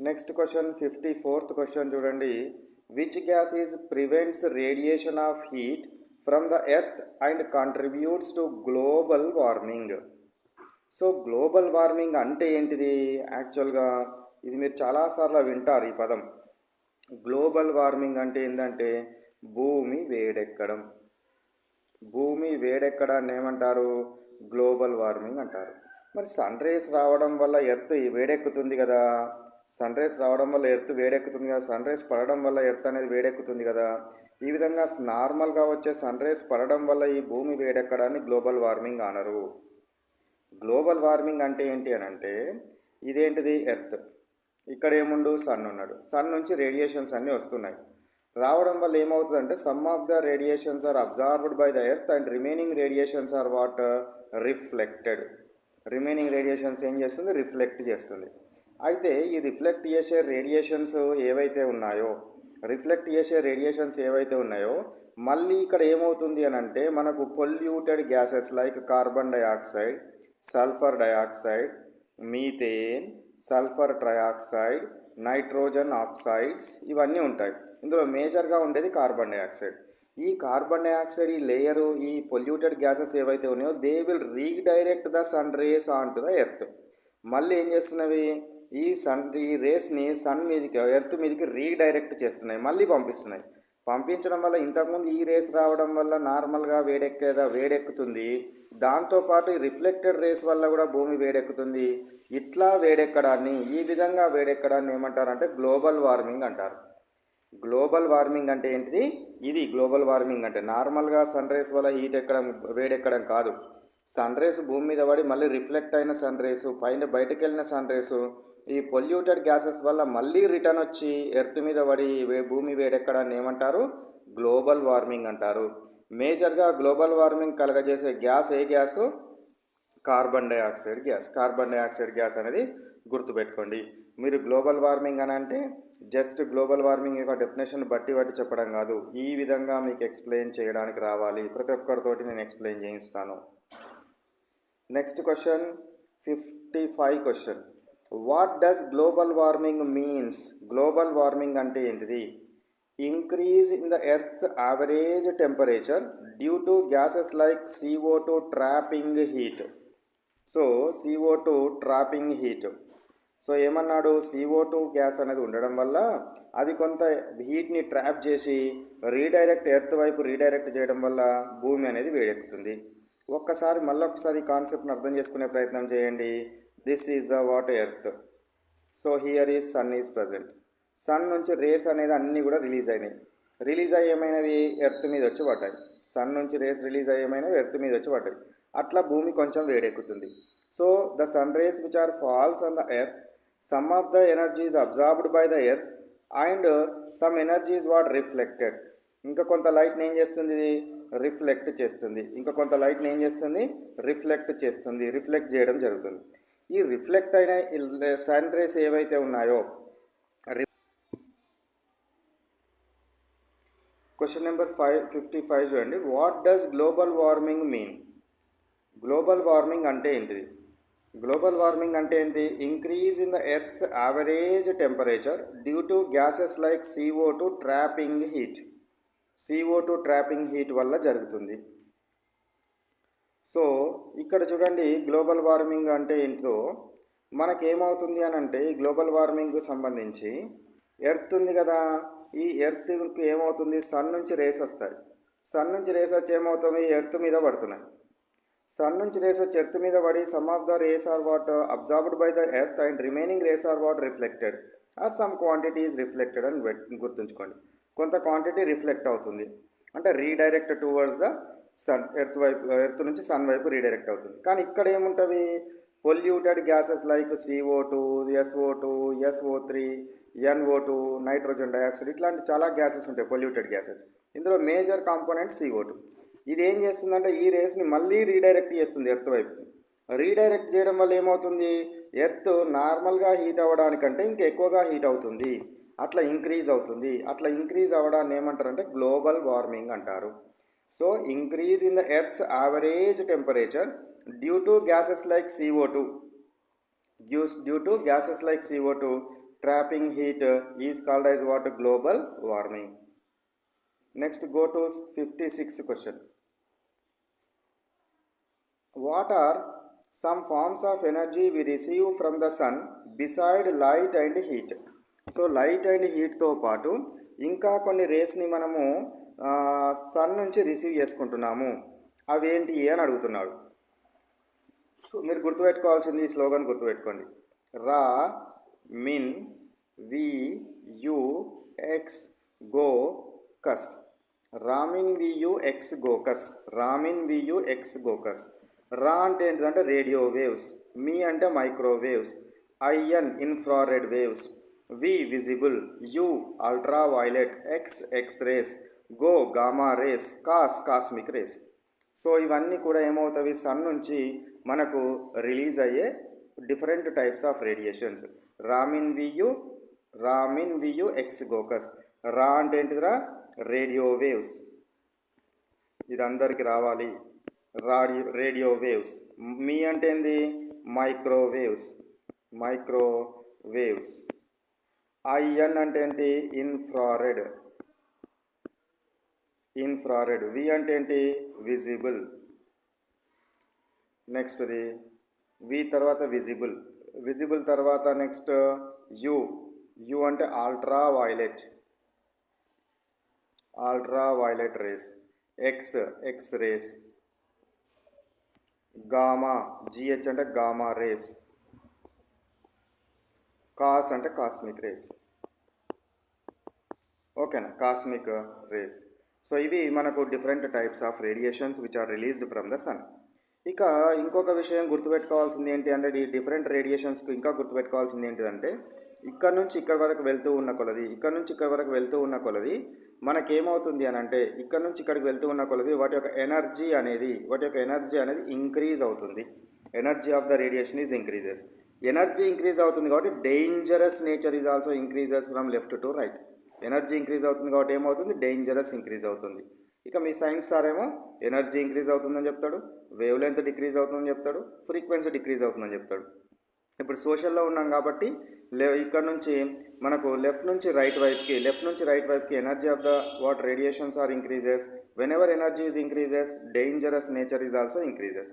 Next question 54th question చూడండి. Which gas is prevents radiation of heat from the earth and contributes to global warming. So global warming అంటే ఏంటిది? యాక్చువల్గా ఇది మీరు చాలాసార్లు వింటారు ఈ పదం. గ్లోబల్ వార్మింగ్ అంటే ఏంటంటే భూమి వేడెక్కడం. భూమి వేడెక్కడాన్ని ఏమంటారు? గ్లోబల్ వార్మింగ్ అంటారు. మరి సన్ రేస్ రావడం వల్ల ఎర్త్ వేడెక్కుతుంది కదా. సన్ రేస్ రావడం వల్ల ఎర్త్ వేడెక్కుతుంది కదా. సన్ రేస్ పడడం వల్ల ఎర్త్ అనేది వేడెక్కుతుంది కదా. ఈ విధంగా నార్మల్గా వచ్చే సన్ రేస్ పడడం వల్ల ఈ భూమి వేడెక్కడాన్ని గ్లోబల్ వార్మింగ్ అనరు. గ్లోబల్ వార్మింగ్ అంటే ఏంటి అని అంటే ఇదేంటిది? ఎర్త్. ఇక్కడ ఏముండు? సన్ ఉన్నాడు. సన్ నుంచి రేడియేషన్స్ అన్నీ వస్తున్నాయి. రావడం వల్ల ఏమవుతుందంటే some of the radiations are absorbed by the earth and remaining radiations are what? Reflected. Remaining radiations ఏం చేస్తుంది? రిఫ్లెక్ట్ చేస్తుంది. అయితే ఈ రిఫ్లెక్ట్ చేసే రేడియేషన్స్ ఏవైతే ఉన్నాయో మళ్ళీ ఇక్కడ ఏమవుతుంది అని అంటే మనకు polluted gases like carbon dioxide, sulphur dioxide, methane, sulphur trioxide, nitrogen oxides ఇవన్నీ ఉంటాయి. ఇందులో మేజర్గా ఉండేది కార్బన్ డైఆక్సైడ్. ఈ కార్బన్ డైఆక్సైడ్ ఈ లేయరు ఈ పొల్యూటెడ్ గ్యాసెస్ ఏవైతే ఉన్నాయో they will redirect the sun rays on to the earth. మళ్ళీ ఏం చేస్తున్నవి? ఈ రేస్ని సన్ మీదకి ఎర్త్ మీదకి రీడైరెక్ట్ చేస్తున్నాయి, మళ్ళీ పంపిస్తున్నాయి. పంపించడం వల్ల ఇంతకుముందు ఈ రేస్ రావడం వల్ల నార్మల్గా వేడెక్కుతుంది. దాంతోపాటు ఈ రిఫ్లెక్టెడ్ రేస్ వల్ల కూడా భూమి వేడెక్కుతుంది. ఇట్లా ఈ విధంగా వేడెక్కడాన్ని ఏమంటారంటే గ్లోబల్ వార్మింగ్ అంటారు. గ్లోబల్ వార్మింగ్ అంటే ఏంటిది? ఇది గ్లోబల్ వార్మింగ్ అంటే నార్మల్గా సన్ రేస్ వల్ల వేడెక్కడం కాదు. సన్ రేస్ భూమి మీద పడి మళ్ళీ రిఫ్లెక్ట్ అయిన సన్ రేసు, బయటకు వెళ్ళిన సన్ రేసు ఈ పొల్యూటెడ్ గ్యాసెస్ వల్ల మళ్ళీ రిటర్న్ వచ్చి ఎర్త్ మీద పడి భూమి వేడెక్కడాన్ని ఏమంటారు? గ్లోబల్ వార్మింగ్ అంటారు. మేజర్గా గ్లోబల్ వార్మింగ్ కలగజేసే గ్యాస్ ఏ gas? Carbon dioxide gas. Carbon dioxide gas అనేది గుర్తుపెట్టుకోండి. మీరు గ్లోబల్ వార్మింగ్ అని అంటే జస్ట్ గ్లోబల్ వార్మింగ్ యొక్క డెఫినేషన్ బట్టి చెప్పడం కాదు, ఈ విధంగా మీకు ఎక్స్ప్లెయిన్ చేయడానికి రావాలి. ప్రతి ఒక్కరితోటి నేను ఎక్స్ప్లెయిన్ చేయిస్తాను. Next question 55 question. What does global warming means? Global warming అంటే ఏంటిది? Increase in the earth's average temperature due to gases like CO2 trapping heat. So CO2 trapping heat. So ఏమన్నాడు? CO2 గ్యాస్ అనేది ఉండడం వల్ల అది కొంత హీట్ని ట్రాప్ చేసి ఎర్త్ వైపు రీడైరెక్ట్ చేయడం వల్ల భూమి అనేది వేడెక్కుతుంది. మళ్ళొకసారి కాన్సెప్ట్ని అర్థం చేసుకునే ప్రయత్నం చేయండి. This is the what? Earth. So here is sun is present. Sun నుంచి రేస్ అనేది అన్నీ కూడా రిలీజ్ అయ్యి ఏమైనవి? ఎర్త్ మీద వచ్చి పడ్డాయి. సన్ నుంచి రేస్ రిలీజ్ అయ్యి ఏమైనవి? ఎర్త్ మీద వచ్చి పడ్డాయి. అట్లా భూమి కొంచెం వేడెక్కుతుంది. So the sun rays which are falls on the earth, some of the energy is absorbed by the earth and some energy is what? Reflected. ఇంకా కొంత లైట్ని ఏం చేస్తుంది? రిఫ్లెక్ట్ చేస్తుంది. రిఫ్లెక్ట్ చేయడం జరుగుతుంది. ఈ రిఫ్లెక్ట్ అయిన సన్ రేస్ ఏవైతే ఉన్నాయో క్వశ్చన్ నెంబర్ 55 చూడండి. What does global warming mean? Global warming అంటే ఏంటిది? గ్లోబల్ వార్మింగ్ అంటే ఏంటి? Increase in the earth's average temperature due to gases like CO2 trapping heat వల్ల జరుగుతుంది. సో ఇక్కడ చూడండి, గ్లోబల్ వార్మింగ్ అంటే ఏంటో మనకేమవుతుంది అని అంటే గ్లోబల్ వార్మింగ్కు సంబంధించి ఎర్త్ ఉంది కదా, ఈ ఎర్త్కి ఏమవుతుంది? సన్ నుంచి రేస్ వస్తాయి. సన్ నుంచి రేస్ వచ్చి ఏమవుతుంది? ఎర్త్ మీద పడుతున్నాయి. సన్ నుంచి రేస్ వచ్చి ఎర్త్ మీద పడి some of the rays are what? Absorbed by the earth and remaining rays are what? Reflected or some quantity is reflected అని గుర్తుంచుకోండి. కొంత క్వాంటిటీ రిఫ్లెక్ట్ అవుతుంది అంటే redirect towards the sun. Earth నుంచి సన్ వైపు రీడైరెక్ట్ అవుతుంది. కానీ ఇక్కడ ఏముంటుంది? Polluted gases like CO2, SO2, SO3, NO2, nitrogen dioxide ఇట్లాంటి చాలా గ్యాసెస్ ఉంటాయి, పొల్యూటెడ్ గ్యాసెస్. ఇందులో మేజర్ కాంపోనెంట్ CO2. ఇది ఏం చేస్తుందంటే ఈ రేస్ని మళ్ళీ రీడైరెక్ట్ చేస్తుంది ఎర్త్ వైపు. రీడైరెక్ట్ చేయడం వల్ల ఏమవుతుంది? ఎర్త్ నార్మల్గా హీట్ అవ్వడానికంటే ఇంకా ఎక్కువగా హీట్ అవుతుంది. అట్లా ఇంక్రీజ్ అవ్వడాన్ని ఏమంటారంటే గ్లోబల్ వార్మింగ్ అంటారు. So increase in the earth's average temperature due to gases like CO2 trapping heat is called as what? Global warming. Next, go to 56th question. What are some forms of energy we receive from the sun beside light and heat? So light and హీట్తో పాటు ఇంకా కొన్ని రేస్ని మనము sun నుంచి receive చేసుకుంటున్నాము. అవి ఏంటి అని అడుగుతున్నాడు. మీరు గుర్తుపెట్టుకోవాల్సింది ఈ స్లోగన్ గుర్తుపెట్టుకోండి. రా మిన్ వి యు ఎక్స్ గో కస్. రామిన్ వియు ఎక్స్ గోకస్. రామిన్ వియు ఎక్స్ గోకస్. రా అంటే ఏంటంటే రేడియో వేవ్స్, మీ అంటే మైక్రోవేవ్స్, ఐఎన్ infrared waves, V visible, U ultraviolet, X X rays, గో గామా రేస్, కాస్ కాస్మిక్ రేస్. సో ఇవన్నీ కూడా ఏమవుతాయి? సన్ నుంచి మనకు రిలీజ్ అయ్యే డిఫరెంట్ టైప్స్ ఆఫ్ రేడియేషన్స్. రామిన్ వియు ఎక్స్ గోకస్. రా అంటే ఏంటిదిరా? Radio waves. ఇది అందరికి రావాలి. Radio waves. మీ అంటే ఏంది? మైక్రోవేవ్స్. ఐఎన్ అంటే ఏంటి? ఇన్ఫ్రారెడ్. వి అంటే ఏంటి? విజిబుల్. నెక్స్ట్ది వి తర్వాత విజిబుల్ తర్వాత నెక్స్ట్ యు అంటే ultraviolet rays. X rays. Gamma జిహెచ్ అంటే గామా రేస్. కాస్ అంటే కాస్మిక్ రేస్. ఓకేనా? Cosmic rays. సో ఇవి మనకు different types of radiations which are released from the sun. ఇక ఇంకొక విషయం గుర్తుపెట్టుకోవాల్సింది ఏంటి అంటే, ఈ డిఫరెంట్ రేడియేషన్స్కి ఇంకా గుర్తుపెట్టుకోవాల్సింది ఏంటిదంటే, ఇక్కడ నుంచి ఇక్కడ వరకు వెళ్తూ ఉన్న కొలది మనకేమవుతుంది అని అంటే, ఇక్కడ నుంచి ఇక్కడికి వెళ్తూ ఉన్న కొలది వాటి యొక్క ఎనర్జీ అనేది ఇంక్రీజ్ అవుతుంది. Energy of the radiation is increases. Energy increase అవుతుంది కాబట్టి dangerous nature is also increases from left to right. Energy increase అవుతుంది కాబట్టి ఏమవుతుంది? డేంజరస్ ఇంక్రీజ్ అవుతుంది. ఇక మీ సైన్స్ సార్ ఏమో ఎనర్జీ ఇంక్రీజ్ అవుతుందని చెప్తాడు, వేవ్ లెంత్ డిక్రీజ్ అవుతుందని చెప్తాడు, ఫ్రీక్వెన్సీ డిక్రీజ్ అవుతుందని చెప్తాడు. ఇప్పుడు సోషల్లో ఉన్నాం కాబట్టి ఇక్కడ నుంచి మనకు లెఫ్ట్ నుంచి రైట్ వైపుకి energy of the what radiations are increases. Whenever energy is increases, dangerous nature is also increases.